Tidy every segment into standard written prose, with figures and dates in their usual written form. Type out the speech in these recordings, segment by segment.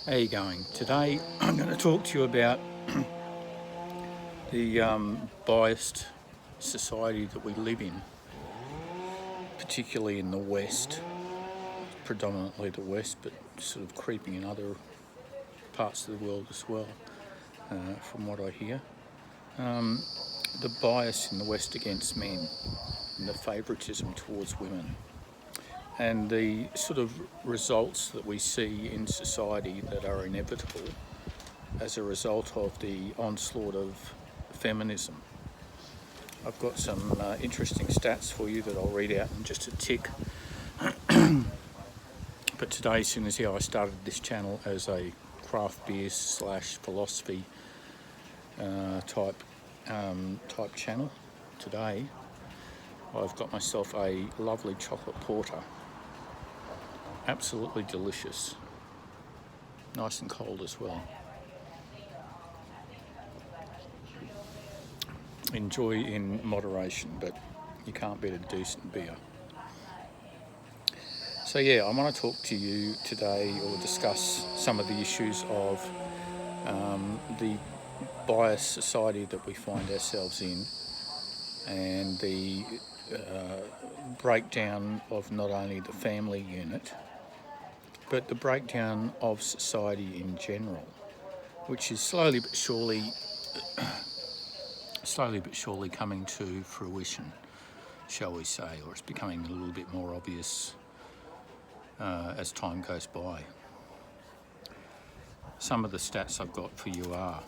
How are you going? Today I'm going to talk to you about the biased society that we live in, particularly in the West, predominantly the West, but sort of creeping in other parts of the world as well, from what I hear. The bias in the West against men and the favouritism towards women, and the sort of results that we see in society that are inevitable as a result of the onslaught of feminism. I've got some interesting stats for you that I'll read out in just a tick. But today, as soon as I started this channel as a craft beer / philosophy type channel, today I've got myself a lovely chocolate porter. Absolutely delicious. Nice and cold as well. Enjoy in moderation, but you can't beat a decent beer. So yeah, I want to talk to you today or discuss some of the issues of the biased society that we find ourselves in, and the breakdown of not only the family unit, but the breakdown of society in general, which is slowly but surely coming to fruition, shall we say, or it's becoming a little bit more obvious as time goes by. Some of the stats I've got for you are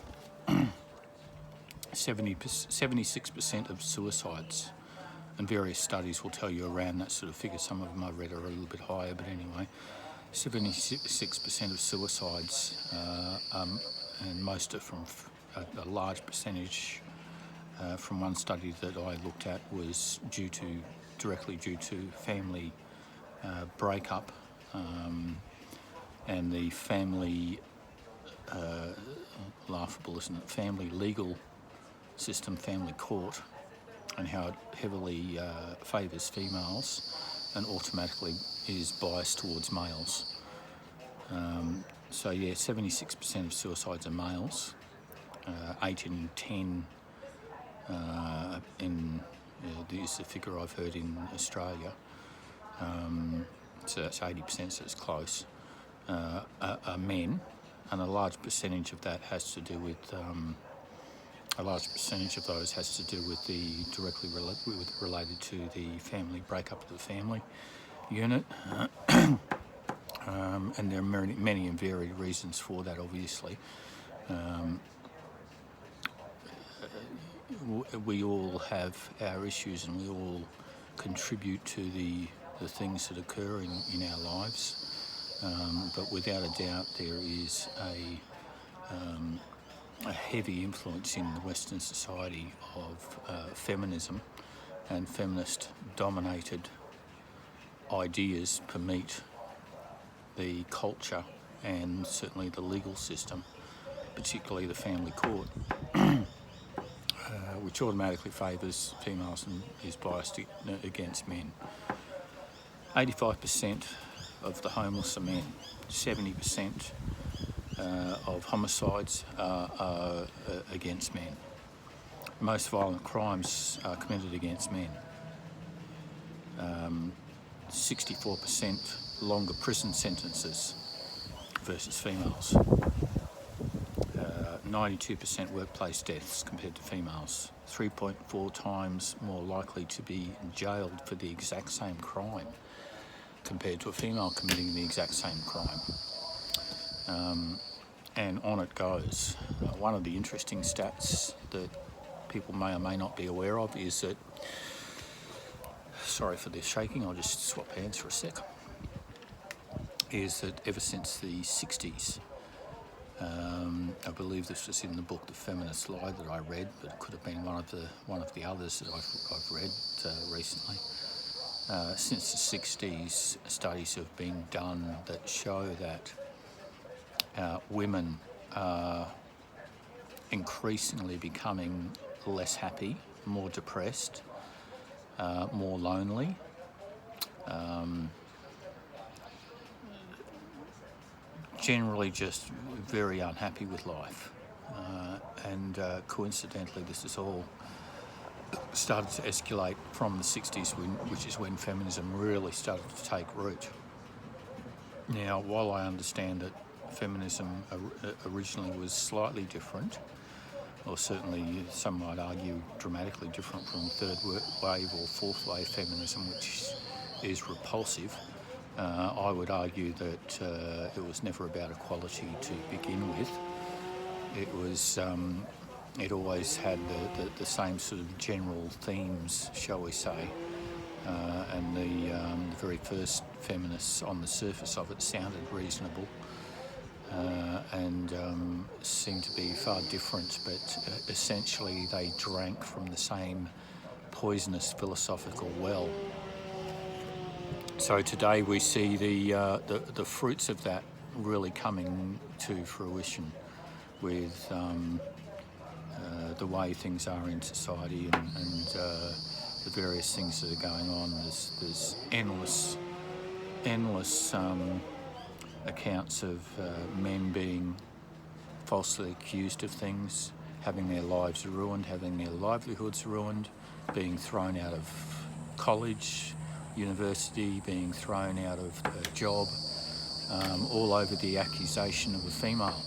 76% of suicides, and various studies will tell you around that sort of figure. Some of them I've read are a little bit higher, but anyway, 76% of suicides, and most are from a large percentage from one study that I looked at was directly due to family breakup, and the family, laughable isn't it, family legal system, family court, and how it heavily favours females and automatically is biased towards males. So yeah, 76% of suicides are males, 8 in 10 is the figure I've heard in Australia, so that's 80%, so it's close, are men, and a large percentage of that has to do with directly related to the family breakup of the family unit, and there are many and varied reasons for that, obviously. We all have our issues, and we all contribute to the things that occur in our lives, but without a doubt there is a heavy influence in the Western society of feminism, and feminist dominated ideas permeate the culture and certainly the legal system, particularly the family court, which automatically favours females and is biased against men. 85% of the homeless are men. 70% of homicides are against men. Most violent crimes are committed against men. 64% longer prison sentences versus females. 92% workplace deaths compared to females. 3.4 times more likely to be jailed for the exact same crime compared to a female committing the exact same crime. And on it goes. One of the interesting stats that people may or may not be aware of is that, sorry for this shaking, I'll just swap hands for a sec, is that ever since the 60s, I believe this was in the book The Feminist Lie that I read, but it could have been one of the others that I've read recently. Since the 60s, studies have been done that show that women are increasingly becoming less happy, more depressed, more lonely, generally just very unhappy with life. And coincidentally, this is all started to escalate from the 60s, which is when feminism really started to take root. Now, while I understand that feminism originally was slightly different, or certainly some might argue dramatically different from third wave or fourth wave feminism, which is repulsive, I would argue that it was never about equality to begin with. It was, it always had the same sort of general themes, shall we say, and the very first feminists on the surface of it sounded reasonable and seemed to be far different, but essentially they drank from the same poisonous philosophical well. So today we see the fruits of that really coming to fruition with the way things are in society and the various things that are going on. There's endless accounts of men being falsely accused of things, having their lives ruined, having their livelihoods ruined, being thrown out of college, university, being thrown out of a job, all over the accusation of a female.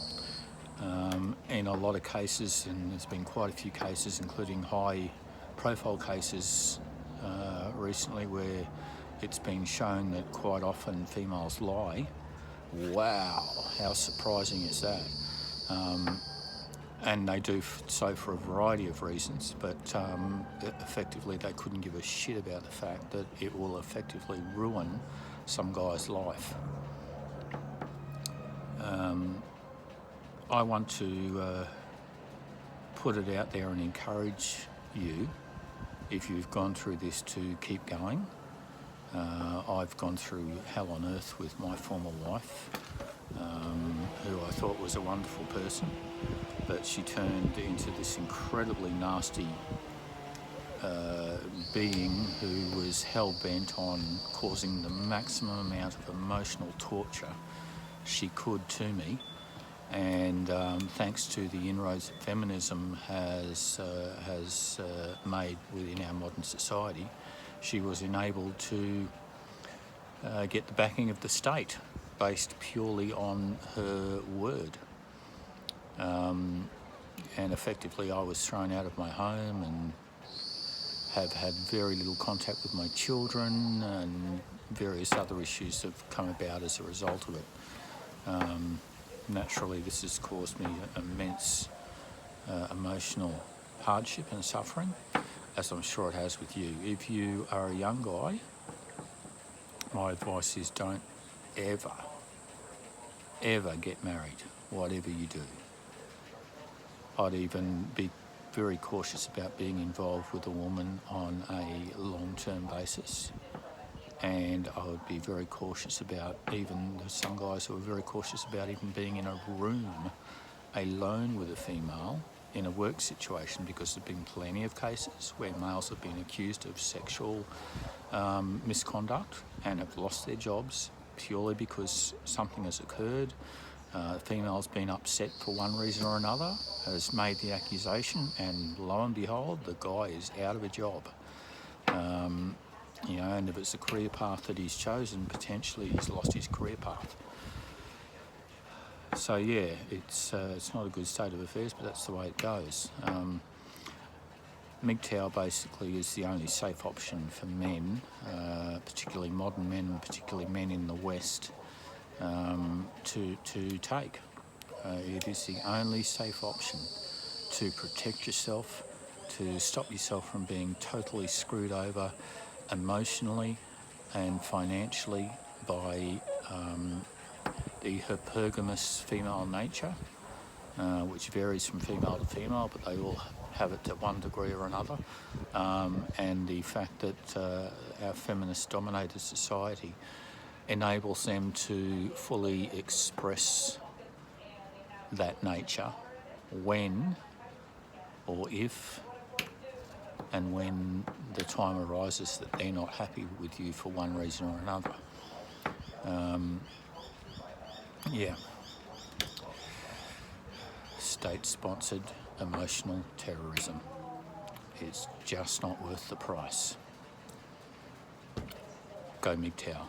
In a lot of cases, and there's been quite a few cases, including high-profile cases recently, where it's been shown that quite often females lie. Wow, how surprising is that? And they do so for a variety of reasons, but effectively they couldn't give a shit about the fact that it will effectively ruin some guy's life. I want to put it out there and encourage you, if you've gone through this, to keep going. I've gone through hell on earth with my former wife, who I thought was a wonderful person, but she turned into this incredibly nasty being who was hell-bent on causing the maximum amount of emotional torture she could to me. And thanks to the inroads that feminism has made within our modern society, she was enabled to get the backing of the state based purely on her word. And effectively I was thrown out of my home and have had very little contact with my children, and various other issues have come about as a result of it. Naturally, this has caused me immense emotional hardship and suffering, as I'm sure it has with you. If you are a young guy, my advice is don't ever get married, whatever you do. I'd even be very cautious about being involved with a woman on a long-term basis. And I would be very cautious about, even there's some guys who are very cautious about even being in a room alone with a female in a work situation, because there's been plenty of cases where males have been accused of sexual misconduct and have lost their jobs purely because something has occurred. Female's been upset for one reason or another, has made the accusation, and lo and behold, the guy is out of a job. You know, and if it's a career path that he's chosen, potentially he's lost his career path. So yeah, it's not a good state of affairs, but that's the way it goes. MGTOW basically is the only safe option for men, particularly modern men, particularly men in the West, to take. It is the only safe option to protect yourself, to stop yourself from being totally screwed over emotionally and financially by the hypergamous female nature, which varies from female to female, but they all have it to one degree or another, and the fact that our feminist-dominated society enables them to fully express that nature when or if and when the time arises that they're not happy with you for one reason or another. Yeah, state-sponsored emotional terrorism. It's just not worth the price. Go MGTOW.